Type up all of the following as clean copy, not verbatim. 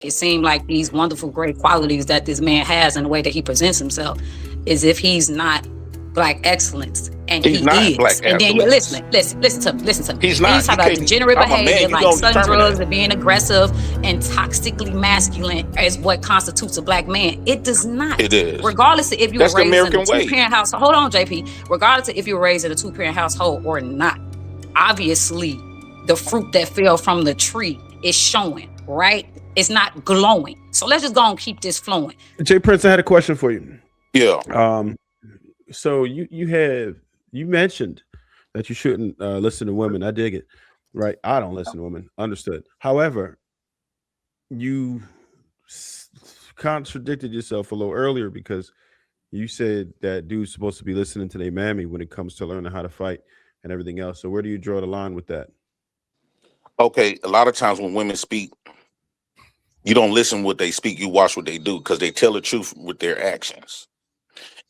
it seem like these wonderful, great qualities that this man has in the way that he presents himself, as if he's not black excellence, and He's he not is. black And then you're excellence. listen to me, listen to me. He's Then you not. talk You about can't. degenerate I'm a man. behavior, You like gonna selling determine drugs that. and being aggressive and toxically masculine as what constitutes a black man. It does It not. is. Regardless of if you were That's the raised in a American way. two-parent household. Hold on, JP. Regardless of if you were raised in a two-parent household or not, obviously the fruit that fell from the tree is showing, right? It's not glowing. So let's just go and keep this flowing. Jay Prince, I had a question for you. Yeah. So you mentioned that you shouldn't listen to women. I dig it, right? I don't listen to women. Understood. However, you contradicted yourself a little earlier because you said that dude's supposed to be listening to their mammy when it comes to learning how to fight and everything else. So where do you draw the line with that? Okay. A lot of times when women speak, you don't listen what they speak. You watch what they do because they tell the truth with their actions.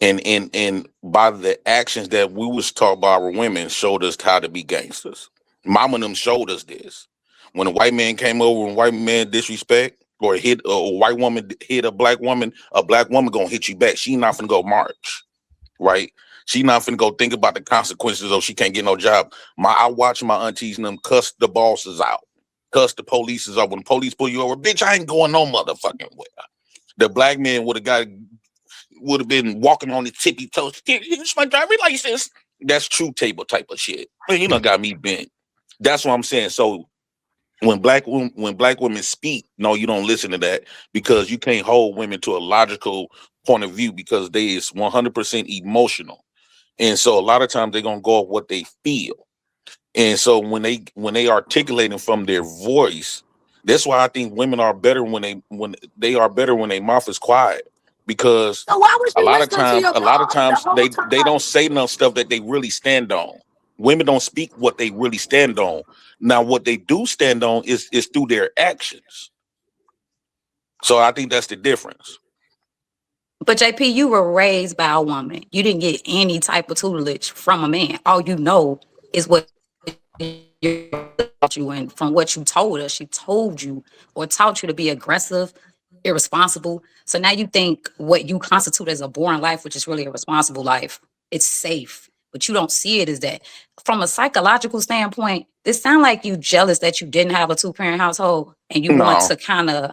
And by the actions that we was taught by our women showed us how to be gangsters. Mama and them showed us this. When a white man came over and white man disrespect or hit a white woman hit a black woman gonna hit you back. She not finna go march, right? She not finna go think about the consequences of she can't get no job. I watch my aunties and them cuss the bosses out, cuss the police out. When the police pull you over, bitch, I ain't going no motherfucking way. The black man would have been walking on his tippy toes. Here's my driver's license. That's true table type of shit. Man, you done got me bent. That's what I'm saying. So when black women speak, no, you don't listen to that because you can't hold women to a logical point of view because they is 100% emotional. And so a lot of times they're gonna go off what they feel. And so when they articulating from their voice, that's why I think women are better when they are better when their mouth is quiet. Because So why was a you lot of listening to time, your a lot of car the times whole they time? don't say no stuff that they really stand on. Women don't speak what they really stand on. Now, what they do stand on is through their actions. So I think that's the difference. But JP, you were raised by a woman. You didn't get any type of tutelage from a man. All you know is what you, and from what you told us, she told you or taught you to be aggressive, irresponsible. So now you think what you constitute as a boring life, which is really a responsible life, it's safe. But you don't see it as that. From a psychological standpoint, this sounds like you jealous that you didn't have a two-parent household and you want No, to kind of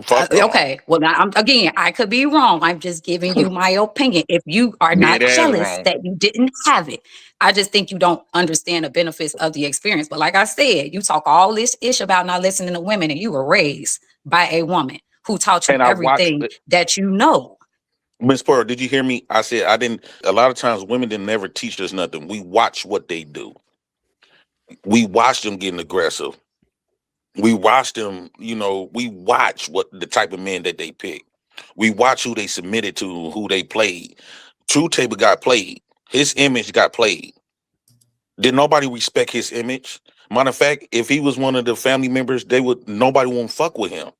fuck no. okay, well, now, again, I could be wrong. I'm just giving you my opinion. If you are Dead not ass jealous wrong. that you didn't have it, I just think you don't understand the benefits of the experience. But like I said, you talk all this ish about not listening to women, and you were raised by a woman who taught you And I watch everything that you know. Miss Pearl, did you hear me? I said I didn't. A lot of times women didn't never teach us nothing. We watch what they do. We watch them getting aggressive. We watch them, we watch what the type of men that they pick. We watch who they submitted to, who they played. True Table got played. His image got played. Did nobody respect his image? Matter of fact, if he was one of the family members, nobody won't fuck with him.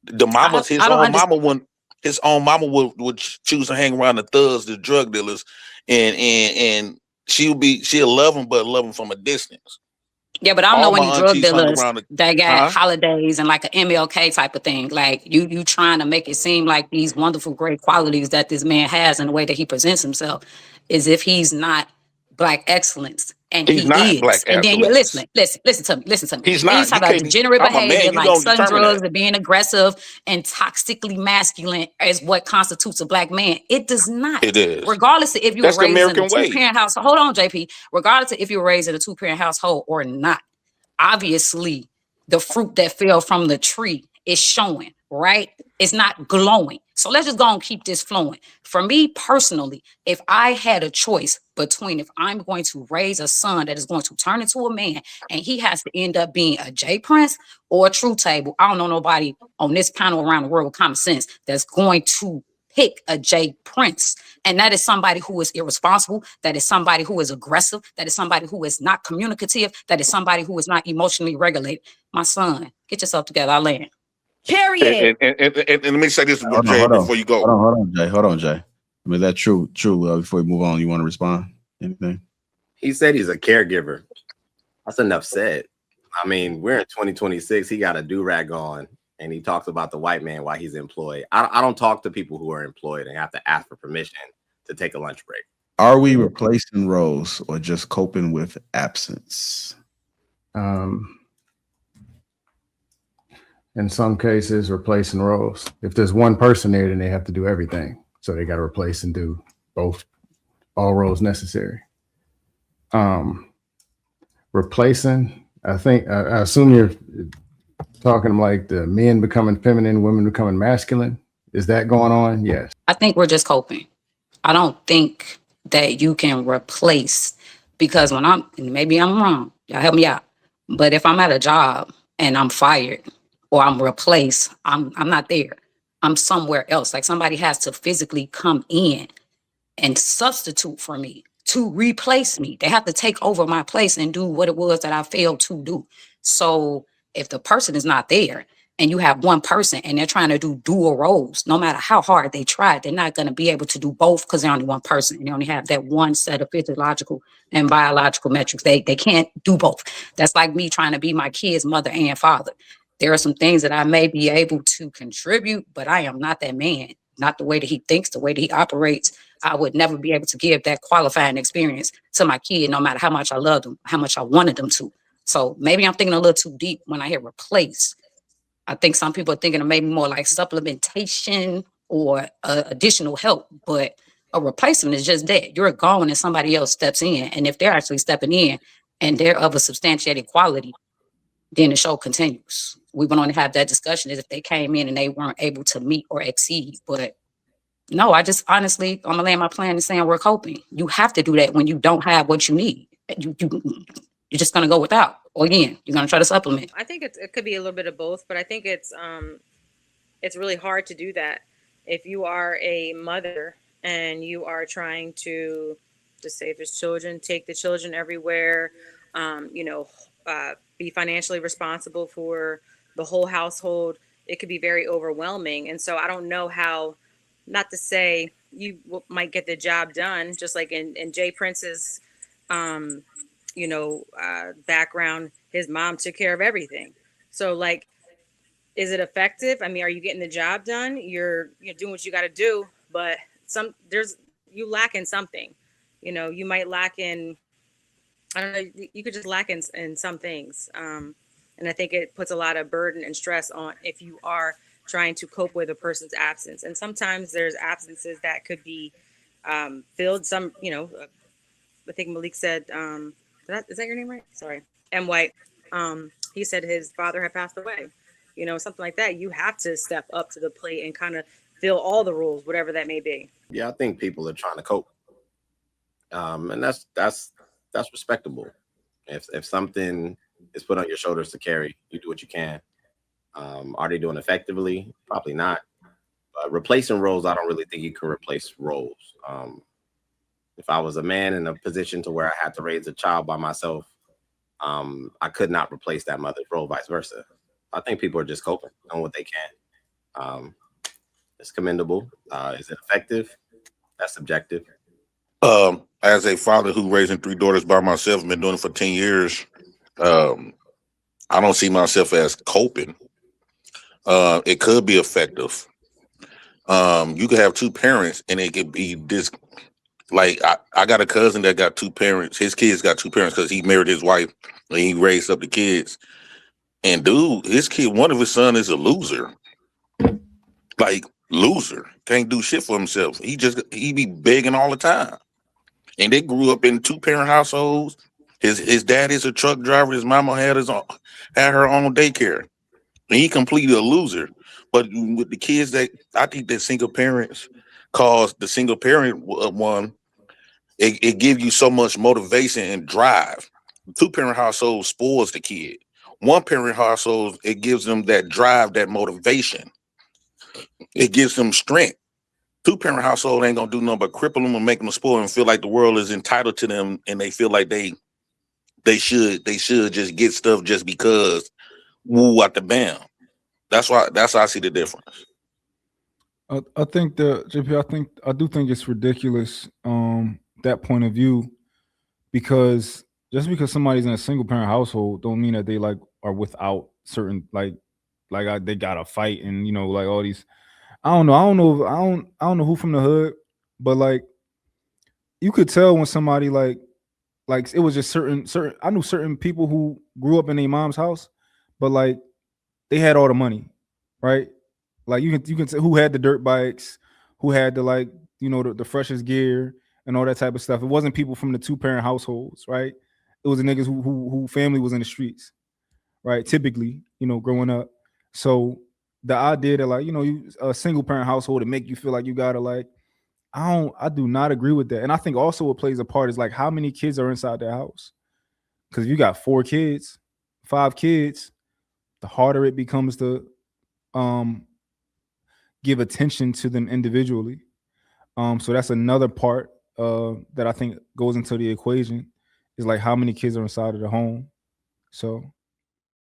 The mamas, I don't understand. his own mama would choose to hang around the thugs, the drug dealers, and she'll love him, but love him from a distance. Yeah, but I don't All know my any drug aunties hung dealers around the that got huh? holidays and like an MLK type of thing. Like you trying to make it seem like these wonderful, great qualities that this man has in the way that he presents himself, as if he's not black excellence, and He's he not black is. And then you're excellence. listen to me, listen to me. He's Then you not. talk You about can't. degenerate I'm a behavior, man. You like gonna selling determine drugs that. and being aggressive and toxically masculine as what constitutes a black man. It does It not. is. Regardless of if you were That's the raised in a American way. two-parent household. Hold on, JP. Regardless of if you were raised in a two-parent household or not, obviously the fruit that fell from the tree is showing, right? It's not glowing. So let's just go and keep this flowing. For me personally, if I had a choice between if I'm going to raise a son that is going to turn into a man and he has to end up being a J Prince or a True Table, I don't know nobody on this panel around the world with common sense that's going to pick a J Prince. And that is somebody who is irresponsible. That is somebody who is aggressive. That is somebody who is not communicative. That is somebody who is not emotionally regulated. My son, get yourself together. I land. Period. And let me say this, Hold on, Jay, hold on, before you go. hold on, Jay. Hold on, Jay. I mean, that true. Before we move on, you want to respond? Anything? He said he's a caregiver. That's enough said. I mean, we're in 2026. He got a do-rag on and he talks about the white man while he's employed. I don't talk to people who are employed and have to ask for permission to take a lunch break. Are we replacing roles or just coping with absence? In some cases, replacing roles. If there's one person there, then they have to do everything. So they got to replace and do all roles necessary. Replacing, I think, I assume you're talking like the men becoming feminine, women becoming masculine. Is that going on? Yes. I think we're just coping. I don't think that you can replace, because when maybe I'm wrong, y'all help me out. But if I'm at a job and I'm fired or I'm replaced, I'm not there. I'm somewhere else. Like somebody has to physically come in and substitute for me to replace me. They have to take over my place and do what it was that I failed to do. So if the person is not there and you have one person and they're trying to do dual roles, no matter how hard they try, they're not going to be able to do both because they're only one person and they only have that one set of physiological and biological metrics. They can't do both. That's like me trying to be my kid's mother and father. There are some things that I may be able to contribute, but I am not that man, not the way that he thinks, the way that he operates. I would never be able to give that qualifying experience to my kid, no matter how much I loved them, how much I wanted them to. So maybe I'm thinking a little too deep when I hear replace. I think some people are thinking of maybe more like supplementation or additional help, but a replacement is just that. You're gone and somebody else steps in. And if they're actually stepping in and they're of a substantiated quality, then the show continues. We went on to have that discussion as if they came in and they weren't able to meet or exceed. But no, I just honestly, I'm gonna land my plan and saying we're coping. You have to do that when you don't have what you need. You're just gonna go without. Or again, you're gonna try to supplement. I think it could be a little bit of both, but I think it's really hard to do that if you are a mother and you are trying to, just say if there's children, take the children everywhere, be financially responsible for the whole household. It could be very overwhelming. And so I don't know how, not to say you might get the job done, just like in Jay Prince's, background, his mom took care of everything. So like, is it effective? I mean, are you getting the job done? You're doing what you got to do, but you lack in something. You might lack in, I don't know, you could just lack in some things. And I think it puts a lot of burden and stress on if you are trying to cope with a person's absence. And sometimes there's absences that could be filled. Some, I think Malik said, is that your name right? Sorry. M. White. He said his father had passed away, something like that. You have to step up to the plate and kind of fill all the roles, whatever that may be. Yeah, I think people are trying to cope. And that's respectable. If something is put on your shoulders to carry, you do what you can. Are they doing effectively? Probably not. But replacing roles, I don't really think you can replace roles. If I was a man in a position to where I had to raise a child by myself, I could not replace that mother's role, vice versa. I think people are just coping on what they can. It's commendable. Is it effective? That's subjective. As a father who raising 3 daughters by myself, been doing it for 10 years, I don't see myself as coping. It could be effective. You could have 2 parents and it could be this. Like I got a cousin that got 2 parents. His kids got 2 parents because he married his wife and he raised up the kids. And dude, his kid, one of his son is a loser. Like loser, can't do shit for himself. He be begging all the time. And they grew up in 2-parent households. His dad is a truck driver. His mama had her own daycare. And he completely a loser. But with the kids I think that single parents cause the single parent one, it gives you so much motivation and drive. 2-parent household spoils the kid. 1-parent household, it gives them that drive, that motivation. It gives them strength. 2-parent household ain't gonna do nothing but cripple them and make them spoil and feel like the world is entitled to them, and they feel like they should just get stuff just because woo at the bam. That's how I see the difference. I think I do think it's ridiculous, that point of view, because just because somebody's in a single parent household don't mean that they like are without certain like like they got a fight and like all these. I don't know who from the hood, but like you could tell when somebody like it was just certain. I knew certain people who grew up in their mom's house, but like they had all the money, right? Like you can say who had the dirt bikes, who had the like the freshest gear and all that type of stuff. It wasn't people from the 2-parent households, right? It was the niggas who family was in the streets, right? Typically, growing up. So the idea that like you a single parent household to make you feel like you gotta like I do not agree with that. And I think also what plays a part is like how many kids are inside the house. Because if you got 4 kids, 5 kids, the harder it becomes to give attention to them individually. So that's another part that I think goes into the equation is like how many kids are inside of the home. So